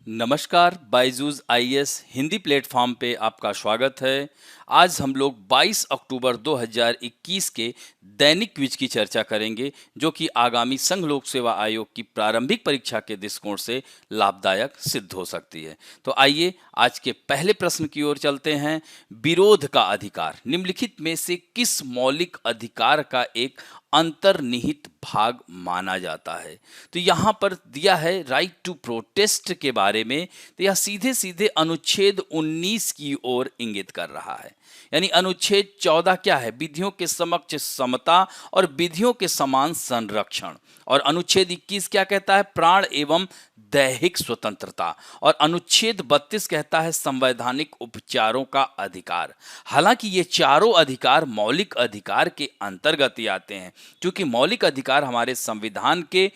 नमस्कार, Byju's IAS Hindi platform पे आपका स्वागत है। आज हम लोग 22 अक्टूबर 2021 के दैनिक क्विज की चर्चा करेंगे, जो कि आगामी संघ लोक सेवा आयोग की प्रारंभिक परीक्षा के दृष्टिकोण से लाभदायक सिद्ध हो सकती है। तो आइए आज के पहले प्रश्न की ओर चलते हैं। विरोध का अधिकार निम्नलिखित में से किस मौलिक अधिकार का एक अंतर्निहित भाग माना जाता है? तो यहाँ पर दिया है राइट टू प्रोटेस्ट के बारे में। तो यह सीधे सीधे अनुच्छेद 19 की ओर इंगित कर रहा है। यानी अनुच्छेद 14 क्या है? विधियों के समक्ष समता और विधियों के समान संरक्षण। और अनुच्छेद 21 क्या कहता है? प्राण एवं दैहिक स्वतंत्रता। और अनुच्छेद 32 कहता है संवैधानिक उपचारों का अधिकार। हालांकि ये चारों अधिकार मौलिक अधिकार के अंतर्गत ही आते हैं, क्योंकि मौलिक अधिकार हमारे संविधान के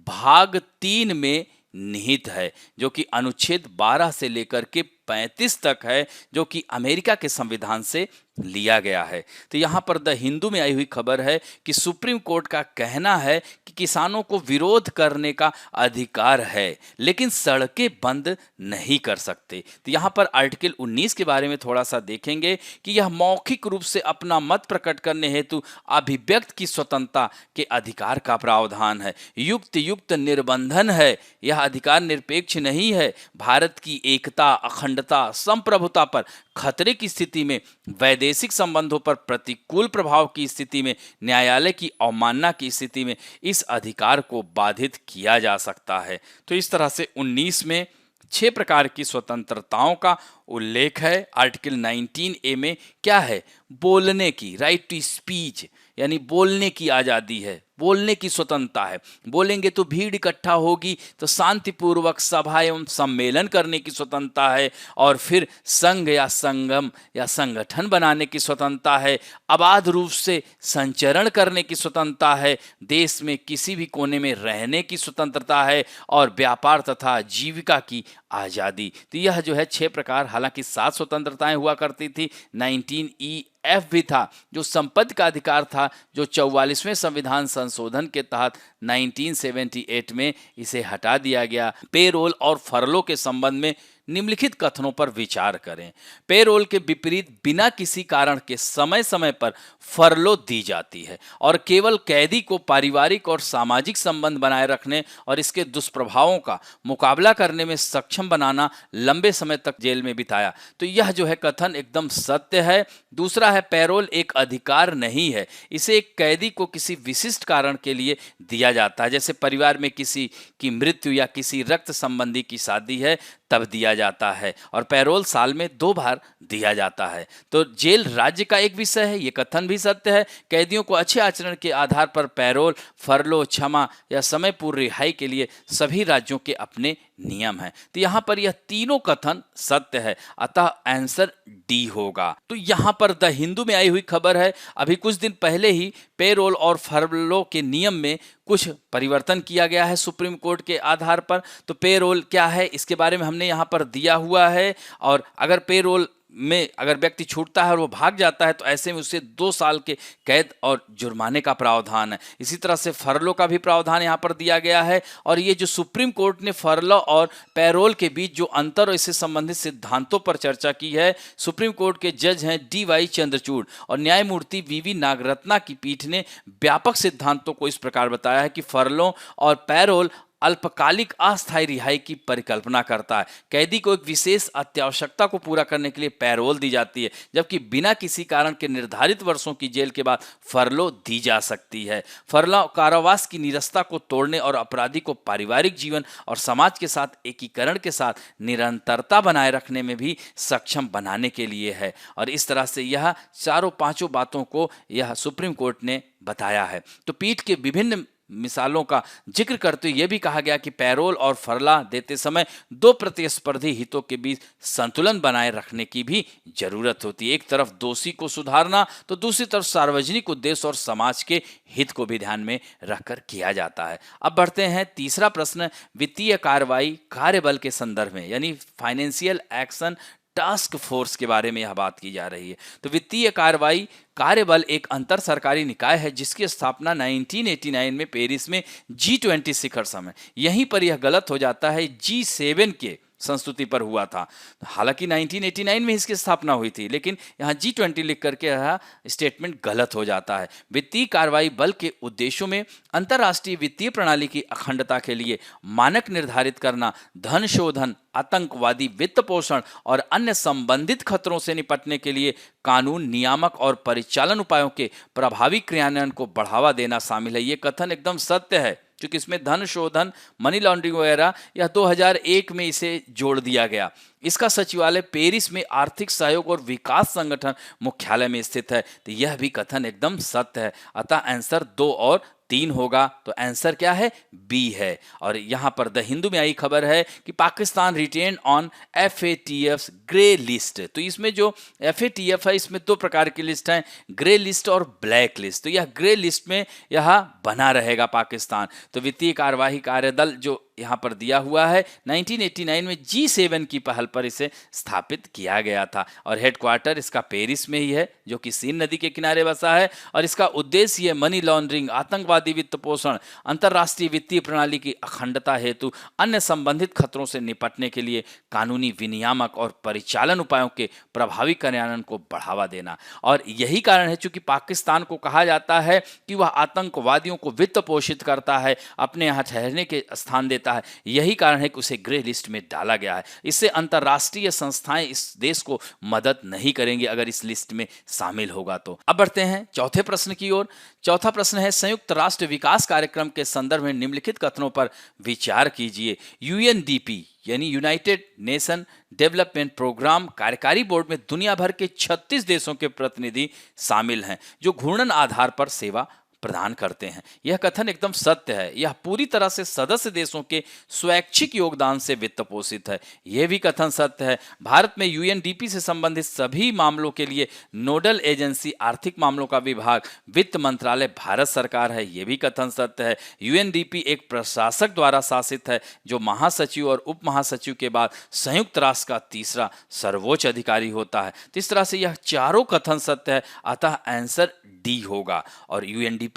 भाग 3 में निहित है, जो कि अनुच्छेद 12 से लेकर के 35 तक है, जो कि अमेरिका के संविधान से लिया गया है। तो यहाँ पर द हिंदू में आई हुई खबर है कि सुप्रीम कोर्ट का कहना है कि किसानों को विरोध करने का अधिकार है, लेकिन सड़कें बंद नहीं कर सकते। तो यहाँ पर आर्टिकल 19 के बारे में थोड़ा सा देखेंगे कि यह मौखिक रूप से अपना मत प्रकट करने हेतु अभिव्यक्त की स्वतंत्रता के अधिकार का प्रावधान है। युक्त निर्बंधन है। यह अधिकार निरपेक्ष नहीं है। भारत की एकता, अखंडता, संप्रभुता पर खतरे की स्थिति में, वैदेशिक संबंधों पर प्रतिकूल प्रभाव की स्थिति में, न्यायालय की अवमानना की स्थिति में इस अधिकार को बाधित किया जा सकता है। तो इस तरह से 19 में 6 प्रकार की स्वतंत्रताओं का उल्लेख है। आर्टिकल 19A में क्या है? बोलने की, राइट टू स्पीच, यानी बोलने की आज़ादी है, बोलने की स्वतंत्रता है। बोलेंगे तो भीड़ इकट्ठा होगी, तो शांतिपूर्वक सभा एवं सम्मेलन करने की स्वतंत्रता है। और फिर संघ या संगम या संगठन बनाने की स्वतंत्रता है। अबाध रूप से संचरण करने की स्वतंत्रता है। देश में किसी भी कोने में रहने की स्वतंत्रता है। और व्यापार तथा जीविका की आज़ादी। तो यह जो है 6 प्रकार, हालांकि 7 स्वतंत्रताएं हुआ करती थी। 19EF भी था, जो संपत्ति का अधिकार था, जो 44वें संविधान संशोधन के तहत 1978 में इसे हटा दिया गया। पेरोल और फरलो के संबंध में निम्नलिखित कथनों पर विचार करें। पेरोल के विपरीत बिना किसी कारण के समय समय पर फरलो दी जाती है और केवल कैदी को पारिवारिक और सामाजिक संबंध बनाए रखने और इसके दुष्प्रभावों का मुकाबला करने में सक्षम बनाना, लंबे समय तक जेल में बिताया। तो यह जो है कथन एकदम सत्य है। दूसरा है, पेरोल एक अधिकार नहीं है। इसे एक कैदी को किसी विशिष्ट कारण के लिए दिया जाता है, जैसे परिवार में किसी की मृत्यु या किसी रक्त संबंधी की शादी है तब दिया जाता है। और पैरोल साल में 2 बार दिया जाता है। तो जेल राज्य का एक विषय है, ये कथन भी सत्य है। कैदियों को अच्छे आचरण के आधार पर पैरोल, फरलो, क्षमा या समय पूर्व रिहाई के लिए सभी राज्यों के अपने नियम हैं। तो यहाँ पर यह तीनों कथन सत्य है, अतः आंसर डी होगा। तो यहाँ पर द हिंदू में आई हुई खबर है, अभी कुछ दिन पहले ही पेरोल और फरलो के नियम में कुछ परिवर्तन किया गया है सुप्रीम कोर्ट के आधार पर। तो पेरोल क्या है, इसके बारे में हमने यहाँ पर दिया हुआ है। और अगर पेरोल में अगर व्यक्ति छूटता है और वो भाग जाता है, तो ऐसे में उसे 2 साल के कैद और जुर्माने का प्रावधान है। इसी तरह से फरलो का भी प्रावधान यहाँ पर दिया गया है। और ये जो सुप्रीम कोर्ट ने फरलो और पैरोल के बीच जो अंतर और इससे संबंधित सिद्धांतों पर चर्चा की है, सुप्रीम कोर्ट के जज हैं DY चंद्रचूड़ और न्यायमूर्ति VV नागरत्ना की पीठ ने व्यापक सिद्धांतों को इस प्रकार बताया है कि फरलो और पैरोल अल्पकालिक अस्थायी रिहाई की परिकल्पना करता है। कैदी को एक विशेष अत्यावश्यकता को पूरा करने के लिए पैरोल दी जाती है, जबकि बिना किसी कारण के निर्धारित वर्षों की जेल के बाद फरलो दी जा सकती है। फरलो कारावास की निरस्ता को तोड़ने और अपराधी को पारिवारिक जीवन और समाज के साथ एकीकरण के साथ निरंतरता बनाए रखने में भी सक्षम बनाने के लिए है। और इस तरह से यह चारों पांचों बातों को यह सुप्रीम कोर्ट ने बताया है। तो पीठ के विभिन्न मिसालों का जिक्र करते हुए यह भी कहा गया कि पैरोल और फरला देते समय 2 प्रतिस्पर्धी हितों के बीच संतुलन बनाए रखने की भी जरूरत होती है। एक तरफ दोषी को सुधारना, तो दूसरी तरफ सार्वजनिक उद्देश्य और समाज के हित को भी ध्यान में रखकर किया जाता है। अब बढ़ते हैं तीसरा प्रश्न, वित्तीय कार्रवाई कार्यबल के संदर्भ में, यानी फाइनेंशियल एक्शन टास्क फोर्स के बारे में यह बात की जा रही है। तो वित्तीय कार्रवाई कार्यबल एक अंतर सरकारी निकाय है जिसकी स्थापना 1989 में पेरिस में G20 शिखर सम्मेलन, यहीं पर यह गलत हो जाता है G7 के संस्तुति पर हुआ था। हालांकि 1989 में इसकी स्थापना हुई थी, लेकिन यहाँ G20 लिख करके यह स्टेटमेंट गलत हो जाता है। वित्तीय कार्रवाई बल के उद्देश्यों में अंतर्राष्ट्रीय वित्तीय प्रणाली की अखंडता के लिए मानक निर्धारित करना, धन शोधन, आतंकवादी वित्त पोषण और अन्य संबंधित खतरों से निपटने के लिए कानून, नियामक और परिचालन उपायों के प्रभावी क्रियान्वयन को बढ़ावा देना शामिल है। ये कथन एकदम सत्य है, क्योंकि इसमें धन शोधन, मनी लॉन्ड्रिंग वगैरह यह 2001 में इसे जोड़ दिया गया। इसका सचिवालय पेरिस में आर्थिक सहयोग और विकास संगठन मुख्यालय में स्थित है। तो यह भी कथन एकदम सत्य है। अतः आंसर 2 और 3 होगा। तो आंसर क्या है? बी है। और यहां पर द हिंदू में आई खबर है कि Pakistan retain on FATF's grey list. तो इसमें जो FATF है, इसमें 2 प्रकार की लिस्ट है, ग्रे लिस्ट और ब्लैक लिस्ट। तो यह ग्रे लिस्ट में यह बना रहेगा पाकिस्तान। तो वित्तीय कार्यवाही कार्यदल जो यहाँ पर दिया हुआ है, 1989 में G7 की पहल पर इसे स्थापित किया गया था और हेडक्वार्टर इसका पेरिस में ही है, जो कि सीन नदी के किनारे बसा है। और इसका उद्देश्य मनी लॉन्ड्रिंग, आतंकवादी वित्त पोषण, अंतर्राष्ट्रीय वित्तीय प्रणाली की अखंडता हेतु अन्य संबंधित खतरों से निपटने के लिए कानूनी, विनियामक और परिचालन उपायों के प्रभावी कार्यान्वयन को बढ़ावा देना। और यही कारण है चूंकि पाकिस्तान को कहा जाता है कि वह आतंकवादियों को वित्त पोषित करता है, अपने यहाँ ठहरने के स्थान देता है, यही कारण है कि उसे ग्रे लिस्ट में डाला गया है। इससे अंतर्राष्ट्रीय संस्थाएं इस देश को मदद नहीं करेंगी अगर इस लिस्ट में शामिल होगा तो। अब बढ़ते हैं चौथे प्रश्न की ओर। चौथा प्रश्न है, संयुक्त राष्ट्र विकास कार्यक्रम के संदर्भ में निम्नलिखित कथनों पर विचार कीजिए। UNDP यानी यूनाइटेड नेशन डेवलपमेंट प्रोग्राम कार्यकारी बोर्ड में दुनिया भर के 36 देशों के प्रतिनिधि शामिल हैं जो घूर्णन आधार पर सेवा प्रदान करते हैं। यह कथन एकदम सत्य है। यह पूरी तरह से सदस्य देशों के स्वैच्छिक योगदान से वित्त पोषित है। यह भी कथन सत्य है। भारत में UNDP से संबंधित सभी मामलों के लिए नोडल एजेंसी आर्थिक मामलों का विभाग वित्त मंत्रालय भारत सरकार है। यह भी कथन सत्य है। UNDP एक प्रशासक द्वारा शासित है जो महासचिव और उप महासचिव के बाद संयुक्त राष्ट्र का तीसरा सर्वोच्च अधिकारी होता है। तो इस तरह से यह चारों कथन सत्य है, अतः आंसर डी होगा। और UNDP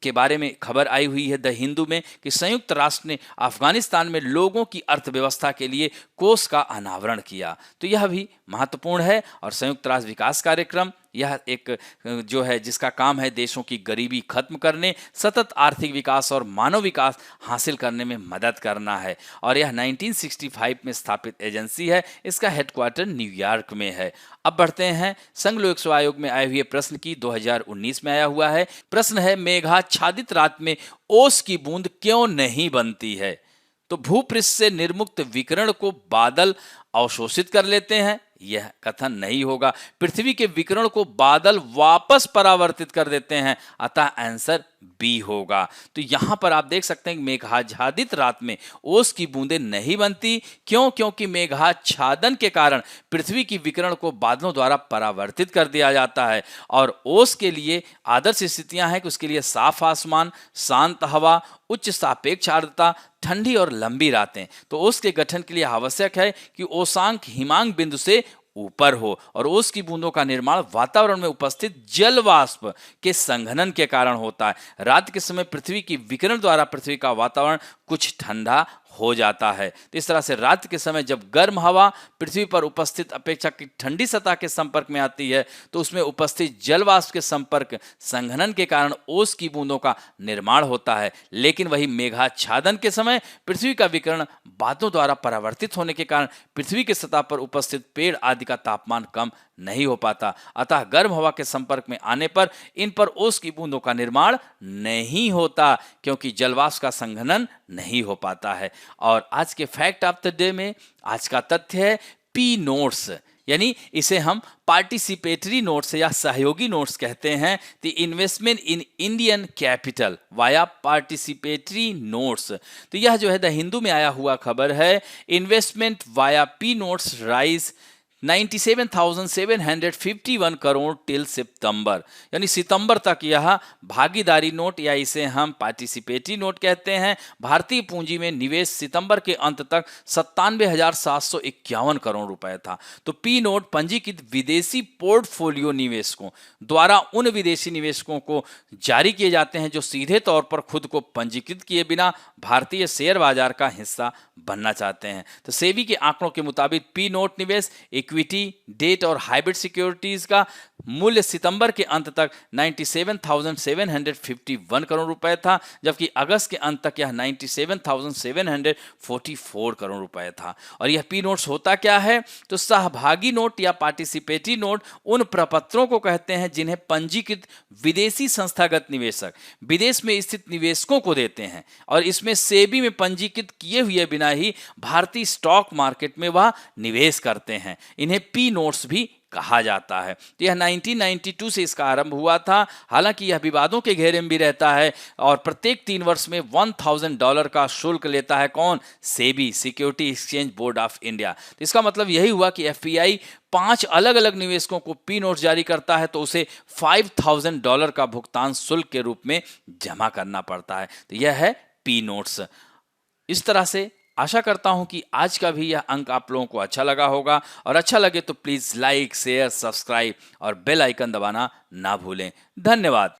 के बारे में खबर आई हुई है द हिंदू में कि संयुक्त राष्ट्र ने अफगानिस्तान में लोगों की अर्थव्यवस्था के लिए कोष का अनावरण किया। तो यह भी महत्वपूर्ण है। और संयुक्त राष्ट्र विकास कार्यक्रम यह एक जो है जिसका काम है देशों की गरीबी खत्म करने, सतत आर्थिक विकास और मानव विकास हासिल करने में मदद करना है। और यह 1965 में स्थापित एजेंसी है। इसका हेडक्वार्टर न्यूयॉर्क में है। अब बढ़ते हैं संघ लोक सेवा आयोग में आए हुए प्रश्न की। 2019 में आया हुआ है। प्रश्न है, मेघाच्छादित रात में ओस की बूंद क्यों नहीं बनती है? तो भूपृष्ठ से निर्मुक्त विकिरण को बादल अवशोषित कर लेते हैं, यह कथन नहीं होगा। पृथ्वी के विकिरण को बादल वापस परावर्तित कर देते हैं, अतः आंसर बी होगा। तो यहां पर आप देख सकते हैं कि मेघाच्छादित रात में ओस की बूंदें नहीं बनती। क्यों? क्योंकि मेघाच्छादन के कारण पृथ्वी की विकिरण को बादलों द्वारा परावर्तित कर दिया जाता है। और ओस के लिए आदर्श स्थितियां हैं कि उसके लिए साफ आसमान, शांत हवा, उच्च सापेक्ष आर्द्रता, ठंडी और लंबी रातें। तो ओस के गठन के लिए आवश्यक है कि ओसांक हिमांक बिंदु से ऊपर हो। और ओस की बूंदों का निर्माण वातावरण में उपस्थित जल वाष्प के संघनन के कारण होता है। रात के समय पृथ्वी की विकिरण द्वारा पृथ्वी का वातावरण कुछ ठंडा हो जाता है। तो इस तरह से रात के समय जब गर्म हवा पृथ्वी पर उपस्थित अपेक्षाकृत ठंडी सतह के संपर्क में आती है तो उसमें उपस्थित जल वाष्प के संपर्क संघनन के कारण ओस की बूंदों का निर्माण होता है। लेकिन वही मेघाच्छादन के समय पृथ्वी का विकिरण बादलों द्वारा परावर्तित होने के कारण पृथ्वी की सतह पर उपस्थित पेड़ आदि का तापमान कम नहीं हो पाता। अतः गर्म हवा के संपर्क में आने पर इन पर ओस की बूंदों का निर्माण नहीं होता, क्योंकि जलवाष्प का संघनन नहीं हो पाता है। और आज के फैक्ट ऑफ द डे में आज का तथ्य है पी नोट्स, यानी इसे हम पार्टिसिपेटरी नोट्स या सहयोगी नोट्स कहते हैं। The investment in Indian capital via participatory notes. तो यह जो है द हिंदू में आया हुआ खबर है। Investment via P notes rise 97,751 crore till September, यानी सितंबर तक यह भागीदारी नोट या इसे हम पार्टिसिपेटरी नोट कहते हैं भारतीय पूंजी में निवेश सितंबर के अंत तक 97,751 करोड़ रुपए था। तो पी नोट पंजीकृत विदेशी पोर्टफोलियो निवेशकों द्वारा उन विदेशी निवेशकों को जारी किए जाते हैं जो सीधे तौर पर खुद को पंजीकृत किए बिना भारतीय शेयर बाजार का हिस्सा बनना चाहते हैं। तो सेबी के आंकड़ों के मुताबिक पी नोट निवेश इक्विटी, डेट और हाइब्रिड सिक्योरिटीज का मूल्य सितंबर के अंत तक 97,751 करोड़ रुपए था, जबकि अगस्त के अंत तक यह 97,744 करोड़ रुपए था। और यह पी नोट्स होता क्या है? तो सहभागी नोट या पार्टिसिपेटरी नोट उन प्रपत्रों को कहते हैं जिन्हें पंजीकृत विदेशी संस्थागत निवेशक विदेश में स्थित निवेशकों को देते हैं और इसमें सेबी में पंजीकृत किए हुए बिना ही भारतीय स्टॉक मार्केट में वह निवेश करते हैं। इन्हें पी नोट्स भी कहा जाता है। तो यह 1992 से इसका आरंभ हुआ था। हालांकि यह विवादों के घेरे में भी रहता है और प्रत्येक 3 वर्ष में $1,000 का शुल्क लेता है। कौन? SEBI, security exchange board of India. तो इसका मतलब यही हुआ कि एफपीआई 5 अलग अलग निवेशकों को पी नोट जारी करता है तो उसे $5,000 का भुगतान शुल्क के रूप में जमा करना पड़ता है। तो यह है पी नोट्स। इस तरह से आशा करता हूं कि आज का भी यह अंक आप लोगों को अच्छा लगा होगा, और अच्छा लगे तो प्लीज लाइक, शेयर, सब्सक्राइब और बेल आइकन दबाना ना भूलें। धन्यवाद।